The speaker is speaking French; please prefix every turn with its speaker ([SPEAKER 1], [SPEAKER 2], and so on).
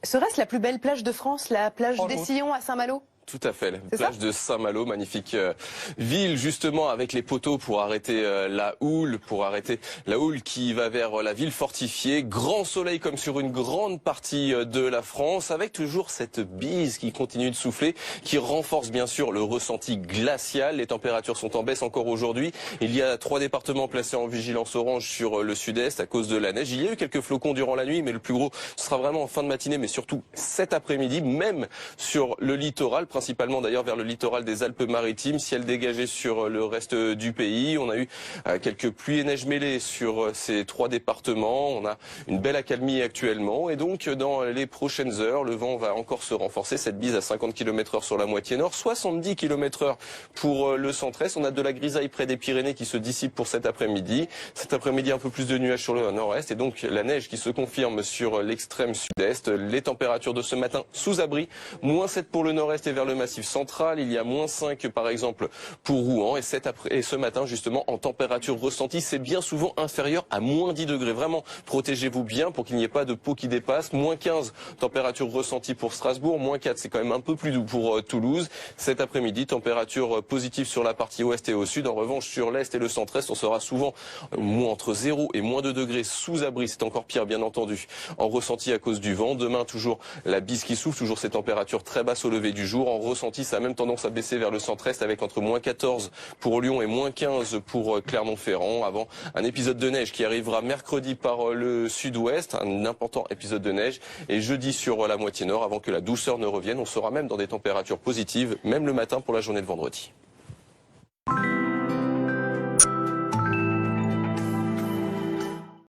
[SPEAKER 1] Serait-ce la plus belle plage de France, la plage des Sillons à Saint-Malo?
[SPEAKER 2] Tout à fait, la plage de Saint-Malo, magnifique ville justement avec les poteaux pour arrêter la houle qui va vers la ville fortifiée. Grand soleil comme sur une grande partie de la France, avec toujours cette bise qui continue de souffler, qui renforce bien sûr le ressenti glacial. Les températures sont en baisse encore aujourd'hui. Il y a 3 départements placés en vigilance orange sur le sud-est à cause de la neige. Il y a eu quelques flocons durant la nuit, mais le plus gros sera vraiment en fin de matinée, mais surtout cet après-midi, même sur le littoral, principalement d'ailleurs vers le littoral des Alpes-Maritimes, ciel dégagé sur le reste du pays. On a eu quelques pluies et neiges mêlées sur ces 3 départements. On a une belle accalmie actuellement et donc dans les prochaines heures, le vent va encore se renforcer. Cette bise à 50 km/h sur la moitié nord, 70 km/h pour le centre-est. On a de la grisaille près des Pyrénées qui se dissipe pour cet après-midi. Cet après-midi, un peu plus de nuages sur le nord-est et donc la neige qui se confirme sur l'extrême sud-est. Les températures de ce matin sous abri, -7 pour le nord-est et vers le massif central, il y a -5 par exemple pour Rouen et ce matin justement en température ressentie c'est bien souvent inférieur à -10 degrés. Vraiment protégez-vous bien pour qu'il n'y ait pas de peau qui dépasse. -15 température ressentie pour Strasbourg, -4 c'est quand même un peu plus doux pour Toulouse. Cet après-midi température positive sur la partie ouest et au sud. En revanche sur l'est et le centre-est on sera souvent entre 0 et -2 degrés sous abri. C'est encore pire bien entendu en ressenti à cause du vent. Demain toujours la bise qui souffle, toujours ces températures très basses au lever du jour. En ressenti, ça a même tendance à baisser vers le centre-est avec entre -14 pour Lyon et -15 pour Clermont-Ferrand, avant un épisode de neige qui arrivera mercredi par le sud-ouest, un important épisode de neige, et jeudi sur la moitié nord avant que la douceur ne revienne. On sera même dans des températures positives, même le matin pour la journée de vendredi.